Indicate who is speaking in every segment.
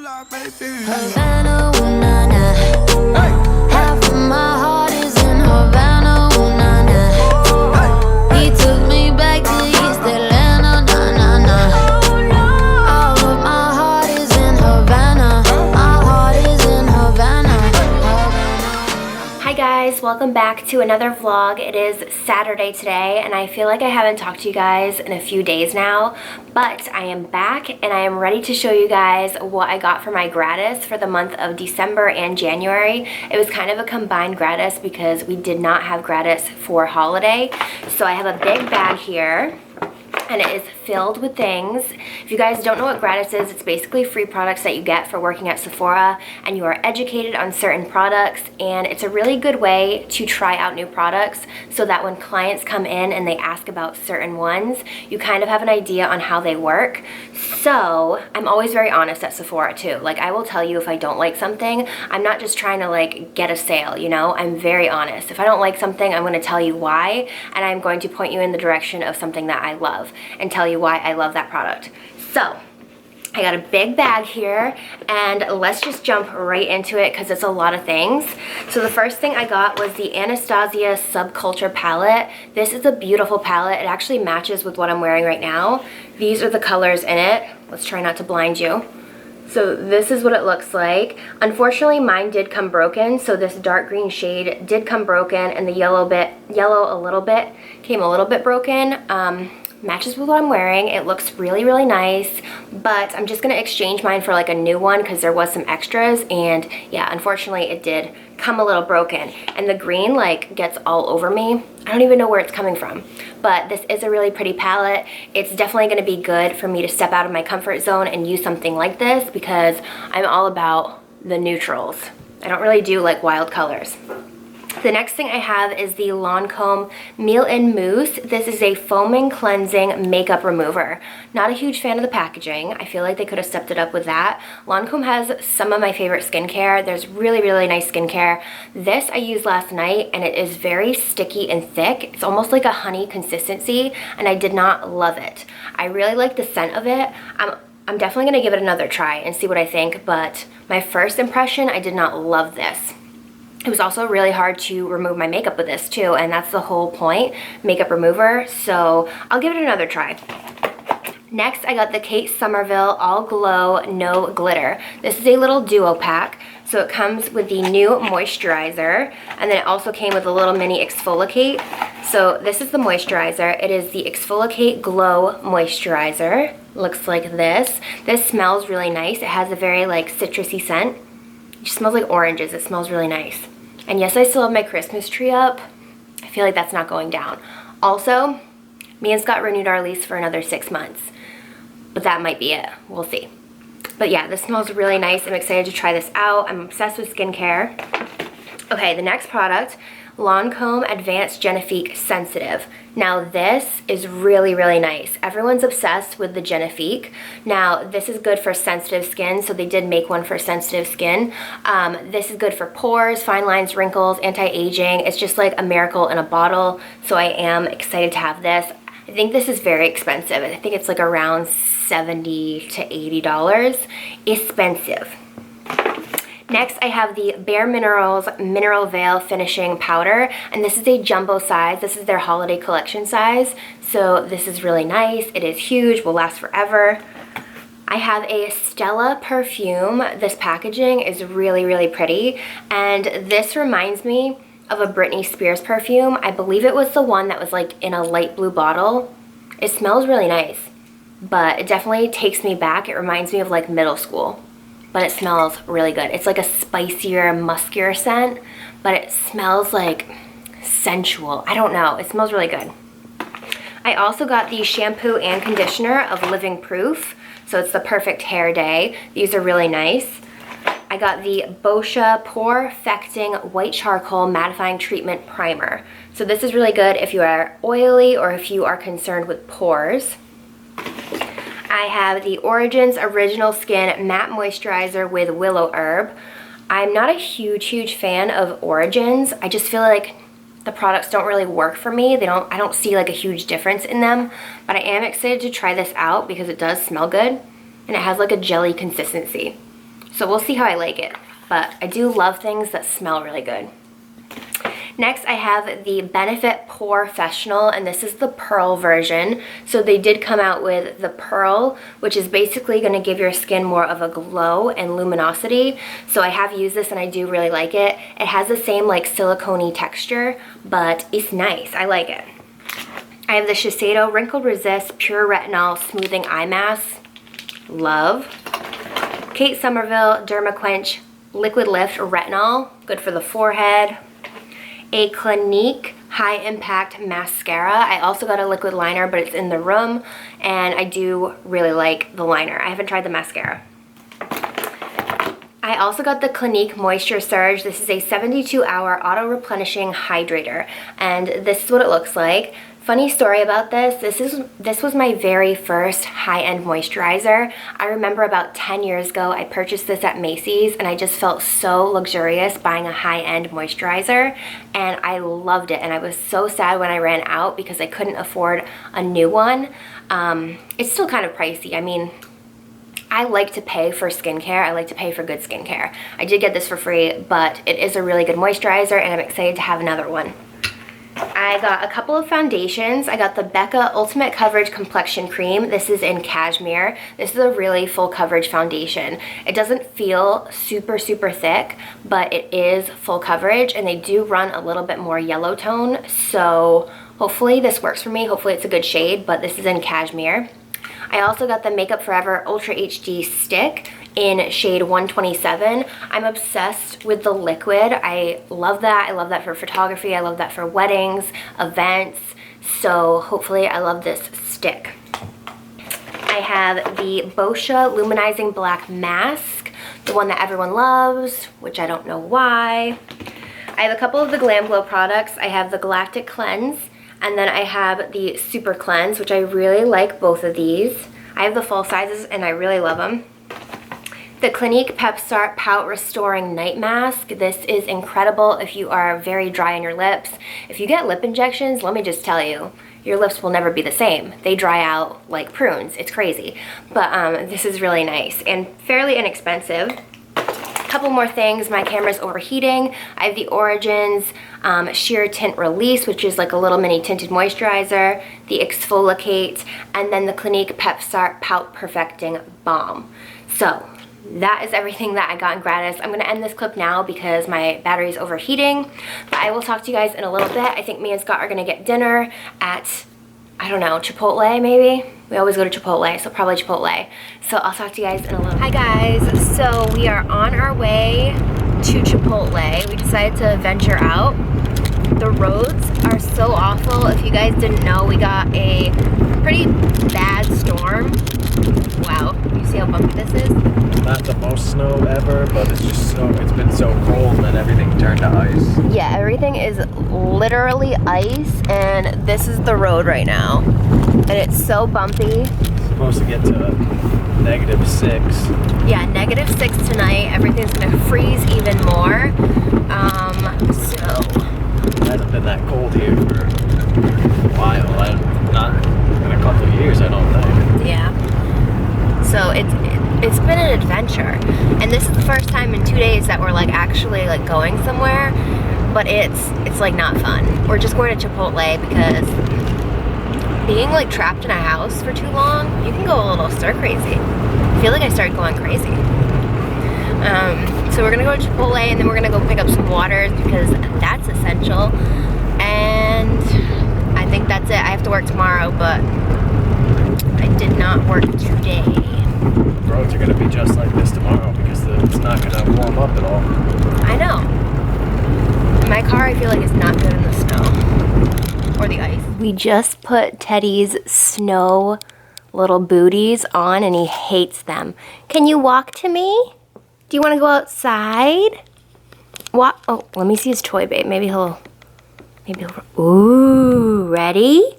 Speaker 1: Havana, ooh, na, na. Half of my heart is in Havana, ooh, na, na. He took me back to East Atlanta, na, na, na. All of my heart is in Havana. My heart is in Havana.
Speaker 2: Hi guys, welcome back to another vlog. It is Saturday today and I feel like I haven't talked to you guys in a few days now, but I am back and I am ready to show you guys what I got for my gratis for the month of December and January. It was kind of a combined gratis because we did not have gratis for holiday. So I have a big bag here and it is filled with things. If you guys don't know what gratis is, it's basically free products that you get for working at Sephora, and you are educated on certain products, and it's a really good way to try out new products so that when clients come in and they ask about certain ones, you kind of have an idea on how they work. So I'm always very honest at Sephora too. Like, I will tell you if I don't like something. I'm not just trying to like get a sale, you know? I'm very honest. If I don't like something, I'm going to tell you why, and I'm going to point you in the direction of something that I love and tell you why I love that product. So I got a big bag here and let's just jump right into it because it's a lot of things. So the first thing I got was the Anastasia Subculture palette. This is a beautiful palette. It actually matches with what I'm wearing right now. These are the colors in it. Let's try not to blind you. So this is what it looks like. Unfortunately, mine did come broken, so this dark green shade did come broken, and the yellow a little bit came a little bit broken. Matches with what I'm wearing. It looks really, really nice, but I'm just gonna exchange mine for like a new one because there was some extras, and yeah, unfortunately it did come a little broken, and the green like gets all over me. I don't even know where it's coming from, but this is a really pretty palette. It's definitely gonna be good for me to step out of my comfort zone and use something like this because I'm all about the neutrals. I don't really do like wild colors. The next thing I have is the Lancome Meal-In Mousse. This is a foaming cleansing makeup remover. Not a huge fan of the packaging. I feel like they could have stepped it up with that. Lancome has some of my favorite skincare. There's really, really nice skincare. This I used last night and it is very sticky and thick. It's almost like a honey consistency and I did not love it. I really like the scent of it. I'm definitely gonna give it another try and see what I think, but my first impression, I did not love this. It was also really hard to remove my makeup with this too, and that's the whole point, makeup remover, so I'll give it another try. Next, I got the Kate Somerville All Glow No Glitter. This is a little duo pack, so it comes with the new moisturizer, and then it also came with a little mini exfoliate. So this is the moisturizer. It is the Exfoliate Glow Moisturizer. Looks like this. This smells really nice. It has a very like citrusy scent. It just smells like oranges. It smells really nice. And yes, I still have my Christmas tree up. I feel like that's not going down. Also, me and Scott renewed our lease for another 6 months. But that might be it. We'll see. But yeah, this smells really nice. I'm excited to try this out. I'm obsessed with skincare. Okay, the next product, Lancome Advanced Genifique Sensitive. Now this is really, really nice. Everyone's obsessed with the Genifique. Now this is good for sensitive skin, so they did make one for sensitive skin. This is good for pores, fine lines, wrinkles, anti-aging. It's just like a miracle in a bottle, so I am excited to have this. I think this is very expensive. I think it's like around $70 to $80. Expensive. Next, I have the Bare Minerals Mineral Veil Finishing Powder, and this is a jumbo size. This is their holiday collection size, so this is really nice. It is huge, will last forever. I have a Stella perfume. This packaging is really, really pretty, and this reminds me of a Britney Spears perfume. I believe it was the one that was like in a light blue bottle. It smells really nice, but it definitely takes me back. It reminds me of like middle school. But it smells really good. It's like a spicier, muskier scent, but it smells like sensual. I don't know, it smells really good. I also got the shampoo and conditioner of Living Proof, so it's the perfect hair day. These are really nice. I got the Boscia Pore-Fecting White Charcoal Mattifying Treatment Primer. So this is really good if you are oily or if you are concerned with pores. I have the Origins Original Skin Matte Moisturizer with Willow Herb. I'm not a huge fan of Origins. I just feel like the products don't really work for me. I don't see like a huge difference in them, but I am excited to try this out because it does smell good and it has like a jelly consistency. So we'll see how I like it. But I do love things that smell really good. Next, I have the Benefit Professional, and this is the Pearl version. So they did come out with the Pearl, which is basically going to give your skin more of a glow and luminosity. So I have used this and I do really like it. It has the same like silicone-y texture, but it's nice. I like it. I have the Shiseido Wrinkle Resist Pure Retinol Smoothing Eye Mask. Love. Kate Somerville DermaQuench Liquid Lift Retinol. Good for the forehead. A Clinique High Impact Mascara. I also got a liquid liner, but it's in the room, and I do really like the liner. I haven't tried the mascara. I also got the Clinique Moisture Surge. This is a 72-hour auto-replenishing hydrator, and this is what it looks like. Funny story about this, this was my very first high-end moisturizer. I remember about 10 years ago, I purchased this at Macy's, and I just felt so luxurious buying a high-end moisturizer, and I loved it, and I was so sad when I ran out because I couldn't afford a new one. It's still kind of pricey. I mean, I like to pay for skincare. I like to pay for good skincare. I did get this for free, but it is a really good moisturizer, and I'm excited to have another one. I got a couple of foundations. I got the Becca Ultimate Coverage Complexion Cream. This is in cashmere. This is a really full coverage foundation. It doesn't feel super, super thick, but it is full coverage, and they do run a little bit more yellow tone, so hopefully this works for me. Hopefully it's a good shade, but this is in cashmere. I also got the Makeup Forever Ultra HD Stick in shade 127. I'm obsessed with the liquid. I love that. I love that for photography. I love that for weddings, events. So hopefully I love this stick. I have the Boscia Luminizing Black Mask, the one that everyone loves, which I don't know why. I have a couple of the Glam Glow products. I have the Galactic Cleanse, and then I have the Super Cleanse, which I really like both of these. I have the full sizes and I really love them. The Clinique Pep Start Pout Restoring Night Mask. This is incredible if you are very dry on your lips. If you get lip injections, let me just tell you, your lips will never be the same. They dry out like prunes. It's crazy. But this is really nice and fairly inexpensive. Couple more things. My camera's overheating. I have the Origins Sheer Tint Release, which is like a little mini tinted moisturizer, the Exfoliate, and then the Clinique Pep Start Pout Perfecting Balm. So that is everything that I got in gratis. I'm going to end this clip now because my battery is overheating, but I will talk to you guys in a little bit. I think me and Scott are going to get dinner at, I don't know, Chipotle maybe? We always go to Chipotle, so probably Chipotle. So I'll talk to you guys in a little bit. Hi guys, so we are on our way to Chipotle. We decided to venture out. The roads are so awful. If you guys didn't know, we got a pretty bad storm. Wow, you see how bumpy this is?
Speaker 3: Not the most snow ever, but it's just it's been so cold that everything turned to ice.
Speaker 2: Yeah, everything is literally ice, and this is the road right now. And it's so bumpy.
Speaker 3: It's supposed to get to -6.
Speaker 2: Yeah, -6 tonight. Everything's gonna freeze even more. So
Speaker 3: It hasn't been that cold here for a while. Not in a couple of years, I don't think.
Speaker 2: yeah. So it's been an adventure, and this is the first time in 2 days that we're like actually like going somewhere, but it's like not fun. We're just going to Chipotle because being like trapped in a house for too long, you can go a little stir crazy. I feel like I started going crazy. So we're gonna go to Chipotle, and then we're gonna go pick up some waters because that's essential. And I think that's it. I have to work tomorrow, but I did not work today.
Speaker 3: Roads are going to be just like this tomorrow because it's not going to warm up at all.
Speaker 2: I know. My car, I feel like, is not good in the snow or the ice. We just put Teddy's snow little booties on, and he hates them. Can you walk to me? Do you want to go outside? What? Oh, let me see his toy, babe. Maybe he'll. Ooh, ready?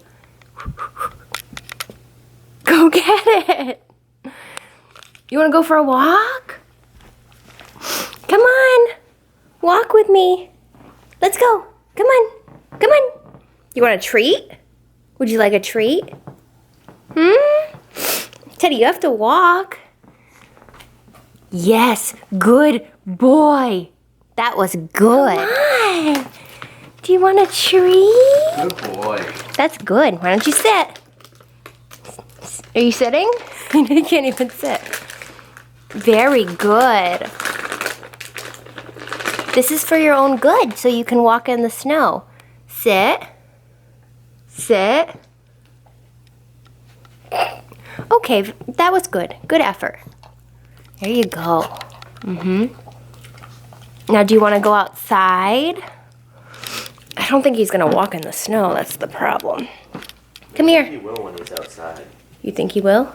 Speaker 2: Go get it. You want to go for a walk? Come on. Walk with me. Let's go. Come on. Come on. You want a treat? Would you like a treat? Teddy, you have to walk. Yes, good boy. That was good. Come on. Do you want a treat?
Speaker 3: Good boy.
Speaker 2: That's good. Why don't you sit? Are you sitting? You can't even sit. Very good. This is for your own good, so you can walk in the snow. Sit. Sit. Okay, that was good. Good effort. There you go. Now, do you want to go outside? I don't think he's going to walk in the snow. That's the problem. Come here.
Speaker 4: He will when he's outside.
Speaker 2: You think he will?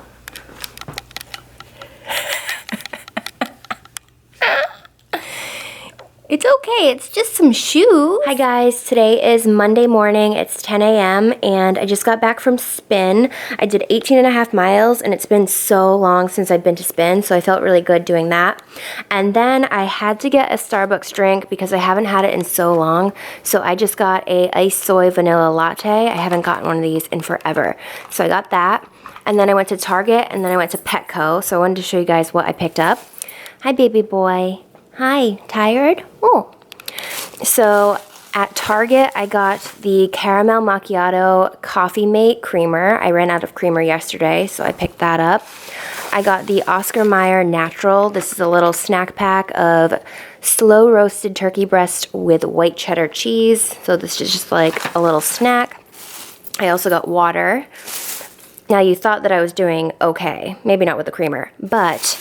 Speaker 2: It's okay, it's just some shoes. Hi guys, today is Monday morning, it's 10 a.m. and I just got back from spin. I did 18.5 miles and it's been so long since I've been to spin, so I felt really good doing that. And then I had to get a Starbucks drink because I haven't had it in so long, so I just got a iced soy vanilla latte. I haven't gotten one of these in forever. So I got that, and then I went to Target, and then I went to Petco, so I wanted to show you guys what I picked up. Hi baby boy. Hi, tired? Oh. So at Target, I got the Caramel Macchiato Coffee Mate Creamer. I ran out of creamer yesterday, so I picked that up. I got the Oscar Mayer Natural. This is a little snack pack of slow roasted turkey breast with white cheddar cheese. So this is just like a little snack. I also got water. Now you thought that I was doing okay. Maybe not with the creamer, but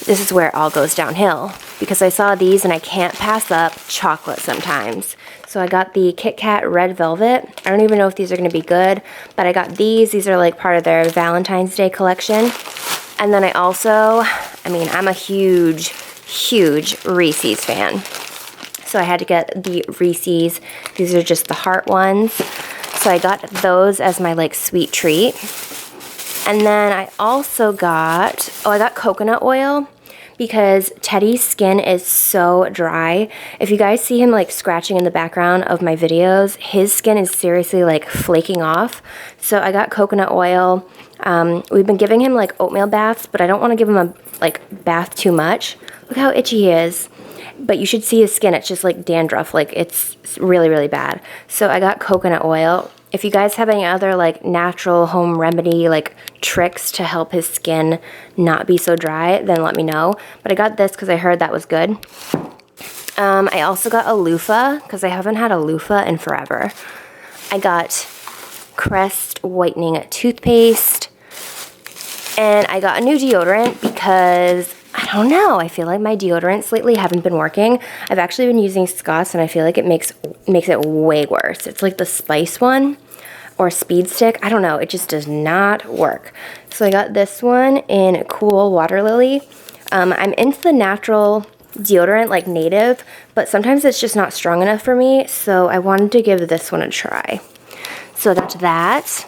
Speaker 2: this is where it all goes downhill because I saw these and I can't pass up chocolate sometimes. So I got the Kit Kat Red Velvet. I don't even know if these are going to be good, but I got these. These are like part of their Valentine's Day collection. And then I also, I'm a huge Reese's fan. So I had to get the Reese's. These are just the heart ones. So I got those as my like sweet treat. And then I also got, I got coconut oil because Teddy's skin is so dry. If you guys see him like scratching in the background of my videos, his skin is seriously like flaking off. So I got coconut oil. We've been giving him like oatmeal baths, but I don't want to give him a like bath too much. Look how itchy he is. But you should see his skin. It's just like dandruff. Like it's really, really bad. So I got coconut oil. If you guys have any other like natural home remedy like tricks to help his skin not be so dry, then let me know. But I got this because I heard that was good. I also got a loofah because I haven't had a loofah in forever. I got Crest whitening toothpaste. And I got a new deodorant because I don't know, I feel like my deodorants lately haven't been working. I've actually been using Scott's and I feel like it makes it way worse. It's like the spice one or speed stick. I don't know, it just does not work. So I got this one in Cool Water Lily. I'm into the natural deodorant like Native, but sometimes it's just not strong enough for me, so I wanted to give this one a try. So that's that.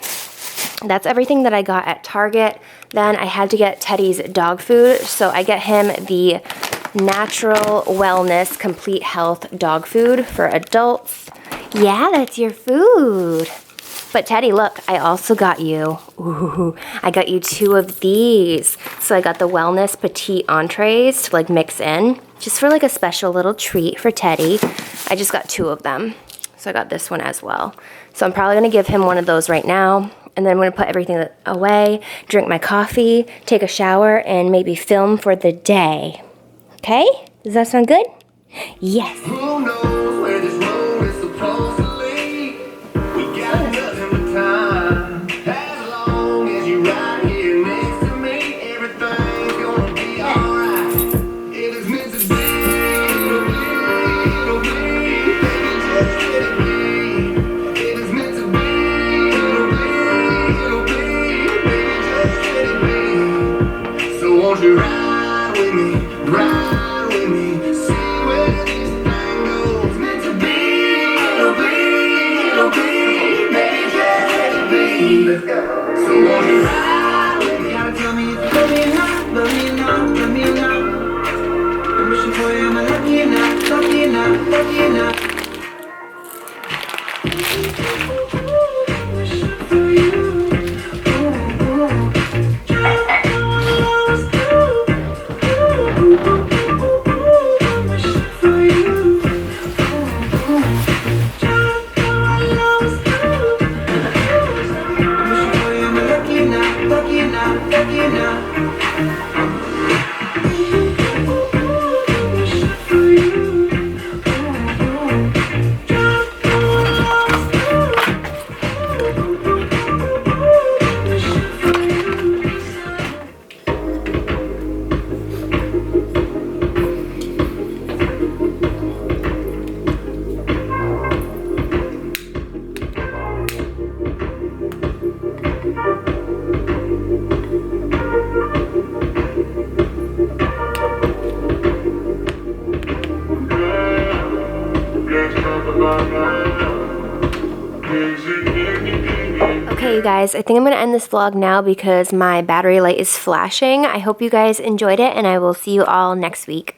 Speaker 2: That's everything that I got at Target. Then I had to get Teddy's dog food, so I get him the Natural Wellness Complete Health dog food for adults. Yeah, that's your food. But Teddy, look, I also got you, I got you 2 of these. So I got the Wellness Petite Entrees to like mix in, just for like a special little treat for Teddy. I just got 2 of them. So I got this one as well. So I'm probably gonna give him one of those right now. And then I'm going to put everything away, drink my coffee, take a shower, and maybe film for the day. Okay? Does that sound good? Yes.
Speaker 5: Who knows where this road is supposed to lead? We got nothing but time. As long as you're right here next to me, everything's gonna be alright. It is meant to be, it'll be, baby, just let it be. It is meant to be. Won't you ride with me, see where this thing goes. Meant to be, it'll be, baby, just let it be. Let's go. So won't you ride with me? Gotta tell me if you love me enough, love me enough, love me enough. I'm wishing for you, am I lucky enough, lucky enough, lucky enough. Wishing for you. Ooh, ooh.
Speaker 2: Okay, you guys, I think I'm going to end this vlog now because my battery light is flashing. I hope you guys enjoyed it, and I will see you all next week.